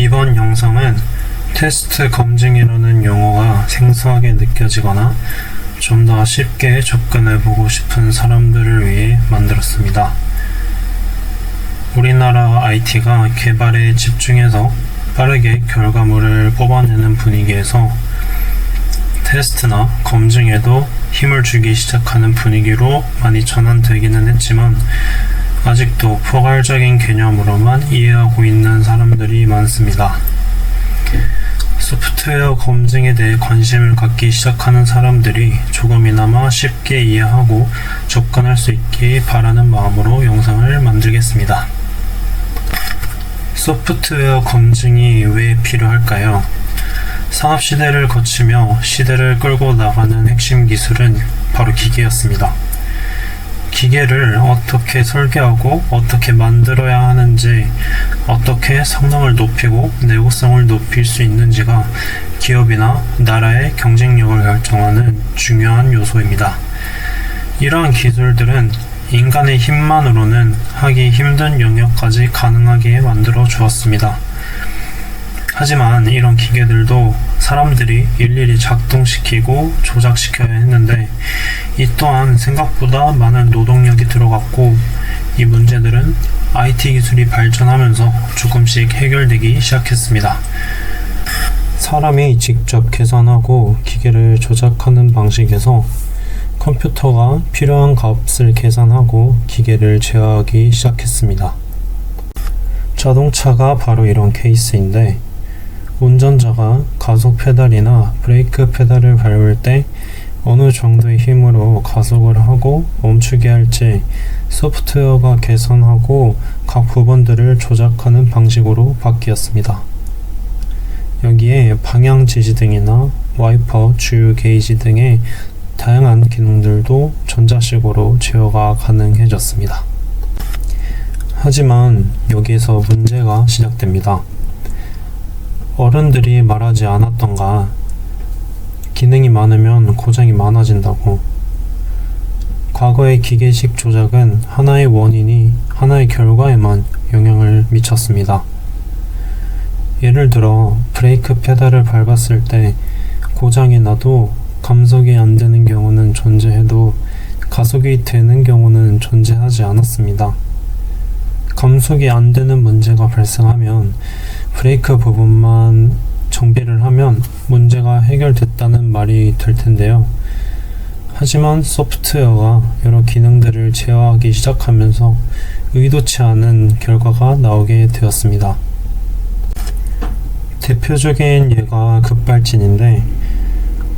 이번 영상은 테스트 검증이라는 용어가 생소하게 느껴지거나 좀 더 쉽게 접근해보고 싶은 사람들을 위해 만들었습니다. 우리나라 IT가 개발에 집중해서 빠르게 결과물을 뽑아내는 분위기에서 테스트나 검증에도 힘을 주기 시작하는 분위기로 많이 전환되기는 했지만 아직도 포괄적인 개념으로만 이해하고 있는 사람들이 많습니다. 소프트웨어 검증에 대해 관심을 갖기 시작하는 사람들이 조금이나마 쉽게 이해하고 접근할 수 있길 바라는 마음으로 영상을 만들겠습니다. 소프트웨어 검증이 왜 필요할까요? 산업시대를 거치며 시대를 끌고 나가는 핵심 기술은 바로 기계였습니다. 기계를 어떻게 설계하고 어떻게 만들어야 하는지, 어떻게 성능을 높이고 내구성을 높일 수 있는지가 기업이나 나라의 경쟁력을 결정하는 중요한 요소입니다. 이러한 기술들은 인간의 힘만으로는 하기 힘든 영역까지 가능하게 만들어 주었습니다. 하지만 이런 기계들도 사람들이 일일이 작동시키고 조작시켜야 했는데 이 또한 생각보다 많은 노동력이 들어갔고, 이 문제들은 IT 기술이 발전하면서 조금씩 해결되기 시작했습니다. 사람이 직접 계산하고 기계를 조작하는 방식에서 컴퓨터가 필요한 값을 계산하고 기계를 제어하기 시작했습니다. 자동차가 바로 이런 케이스인데, 운전자가 가속 페달이나 브레이크 페달을 밟을 때 어느 정도의 힘으로 가속을 하고 멈추게 할지 소프트웨어가 계산하고 각 부분들을 조작하는 방식으로 바뀌었습니다. 여기에 방향 지지등이나 와이퍼, 주유 게이지 등의 다양한 기능들도 전자식으로 제어가 가능해졌습니다. 하지만 여기에서 문제가 시작됩니다. 어른들이 말하지 않았던가, 기능이 많으면 고장이 많아진다고. 과거의 기계식 조작은 하나의 원인이 하나의 결과에만 영향을 미쳤습니다. 예를 들어 브레이크 페달을 밟았을 때 고장이 나도 감속이 안 되는 경우는 존재해도 가속이 되는 경우는 존재하지 않았습니다. 감속이 안 되는 문제가 발생하면 브레이크 부분만 정비를 하면 문제가 해결됐다는 말이 될 텐데요. 하지만 소프트웨어가 여러 기능들을 제어하기 시작하면서 의도치 않은 결과가 나오게 되었습니다. 대표적인 예가 급발진인데,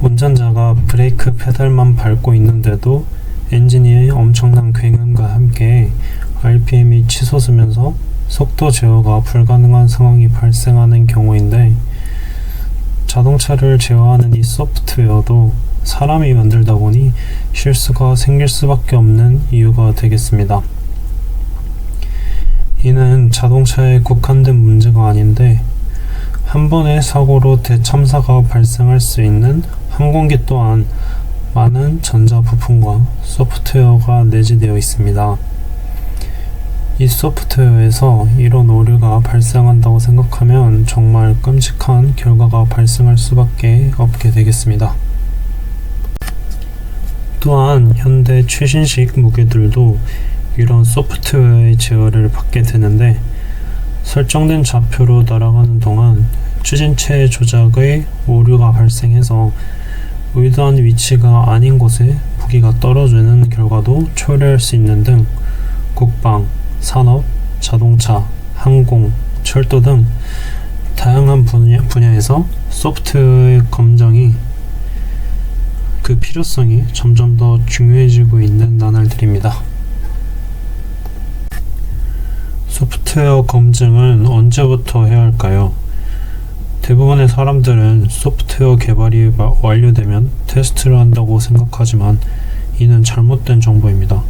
운전자가 브레이크 페달만 밟고 있는데도 엔진이 엄청난 굉음과 함께 RPM이 치솟으면서 속도 제어가 불가능한 상황이 발생하는 경우인데, 자동차를 제어하는 이 소프트웨어도 사람이 만들다 보니 실수가 생길 수밖에 없는 이유가 되겠습니다. 이는 자동차에 국한된 문제가 아닌데, 한 번의 사고로 대참사가 발생할 수 있는 항공기 또한 많은 전자부품과 소프트웨어가 내재되어 있습니다. 이 소프트웨어에서 이런 오류가 발생한다고 생각하면 정말 끔찍한 결과가 발생할 수밖에 없게 되겠습니다. 또한 현대 최신식 무기들도 이런 소프트웨어의 제어를 받게 되는데, 설정된 좌표로 날아가는 동안 추진체 조작의 오류가 발생해서 의도한 위치가 아닌 곳에 무기가 떨어지는 결과도 초래할 수 있는 등 국방, 산업, 자동차, 항공, 철도 등 다양한 분야에서 소프트웨어의 검증이 그 필요성이 점점 더 중요해지고 있는 나날들입니다. 소프트웨어 검증은 언제부터 해야 할까요? 대부분의 사람들은 소프트웨어 개발이 완료되면 테스트를 한다고 생각하지만 이는 잘못된 정보입니다.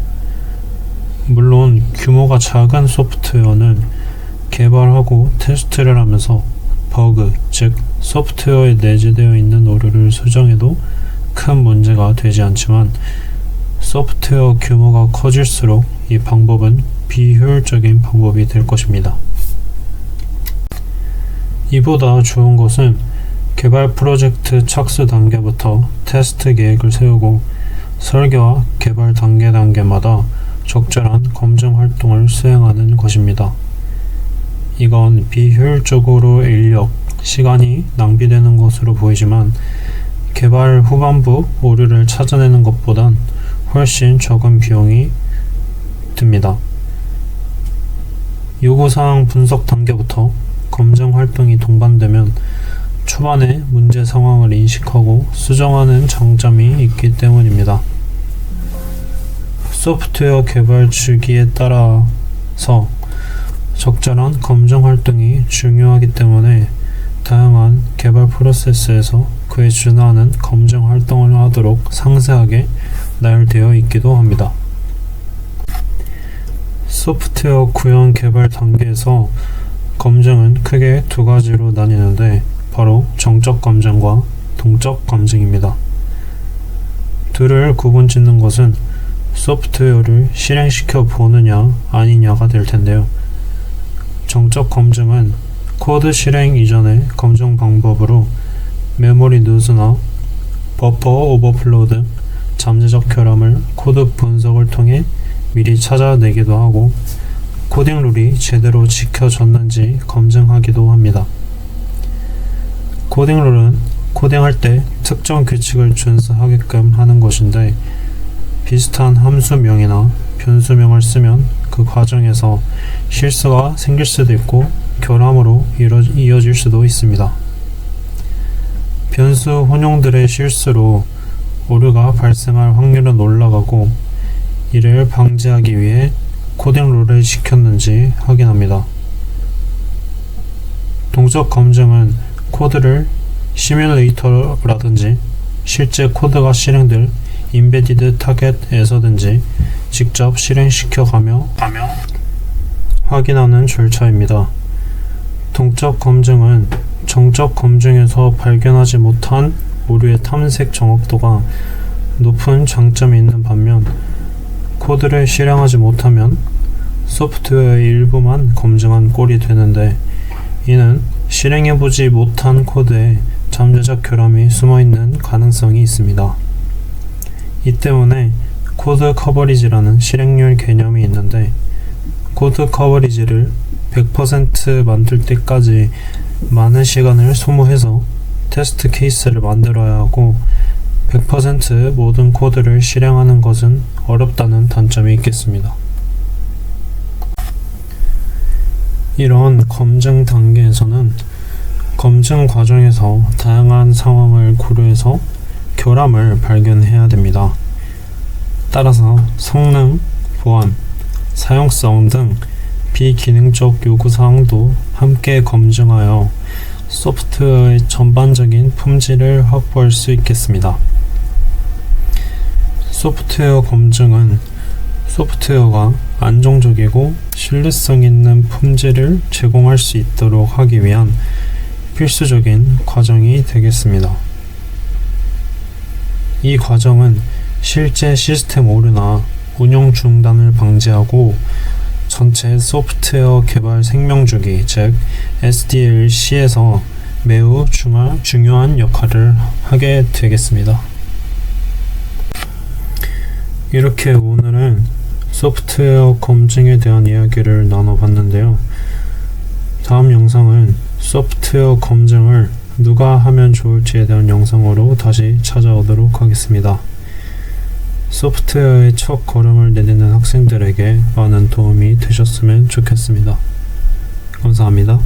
물론 규모가 작은 소프트웨어는 개발하고 테스트를 하면서 버그, 즉 소프트웨어에 내재되어 있는 오류를 수정해도 큰 문제가 되지 않지만, 소프트웨어 규모가 커질수록 이 방법은 비효율적인 방법이 될 것입니다. 이보다 좋은 것은 개발 프로젝트 착수 단계부터 테스트 계획을 세우고 설계와 개발 단계마다 적절한 검증 활동을 수행하는 것입니다. 이건 비효율적으로 인력, 시간이 낭비되는 것으로 보이지만 개발 후반부 오류를 찾아내는 것보단 훨씬 적은 비용이 듭니다. 요구사항 분석 단계부터 검증 활동이 동반되면 초반에 문제 상황을 인식하고 수정하는 장점이 있기 때문입니다. 소프트웨어 개발 주기에 따라서 적절한 검증 활동이 중요하기 때문에 다양한 개발 프로세스에서 그에 준하는 검증 활동을 하도록 상세하게 나열되어 있기도 합니다. 소프트웨어 구현 개발 단계에서 검증은 크게 두 가지로 나뉘는데 바로 정적 검증과 동적 검증입니다. 둘을 구분 짓는 것은 소프트웨어를 실행시켜 보느냐 아니냐가 될 텐데요. 정적 검증은 코드 실행 이전의 검증 방법으로 메모리 누수나 버퍼 오버플로우 등 잠재적 결함을 코드 분석을 통해 미리 찾아내기도 하고 코딩 룰이 제대로 지켜졌는지 검증하기도 합니다. 코딩 룰은 코딩할 때 특정 규칙을 준수하게끔 하는 것인데 비슷한 함수명이나 변수명을 쓰면 그 과정에서 실수가 생길 수도 있고 결함으로 이어질 수도 있습니다. 변수 혼용들의 실수로 오류가 발생할 확률은 올라가고 이를 방지하기 위해 코딩 룰을 지켰는지 확인합니다. 동적 검증은 코드를 시뮬레이터라든지 실제 코드가 실행될 임베디드 타겟에서든지 직접 실행시켜가며 확인하는 절차입니다. 동적 검증은 정적 검증에서 발견하지 못한 오류의 탐색 정확도가 높은 장점이 있는 반면 코드를 실행하지 못하면 소프트웨어의 일부만 검증한 꼴이 되는데 이는 실행해보지 못한 코드에 잠재적 결함이 숨어있는 가능성이 있습니다. 이 때문에 코드 커버리지라는 실행률 개념이 있는데 코드 커버리지를 100% 만들 때까지 많은 시간을 소모해서 테스트 케이스를 만들어야 하고 100% 모든 코드를 실행하는 것은 어렵다는 단점이 있겠습니다. 이런 검증 단계에서는 검증 과정에서 다양한 상황을 고려해서 결함을 발견해야 됩니다. 따라서 성능, 보안, 사용성 등 비기능적 요구사항도 함께 검증하여 소프트웨어의 전반적인 품질을 확보할 수 있겠습니다. 소프트웨어 검증은 소프트웨어가 안정적이고 신뢰성 있는 품질을 제공할 수 있도록 하기 위한 필수적인 과정이 되겠습니다. 이 과정은 실제 시스템 오류나 운영 중단을 방지하고 전체 소프트웨어 개발 생명주기, 즉 SDLC에서 매우 중요한 역할을 하게 되겠습니다. 이렇게 오늘은 소프트웨어 검증에 대한 이야기를 나눠봤는데요. 다음 영상은 소프트웨어 검증을 누가 하면 좋을지에 대한 영상으로 다시 찾아오도록 하겠습니다. 소프트웨어의 첫 걸음을 내딛는 학생들에게 많은 도움이 되셨으면 좋겠습니다. 감사합니다.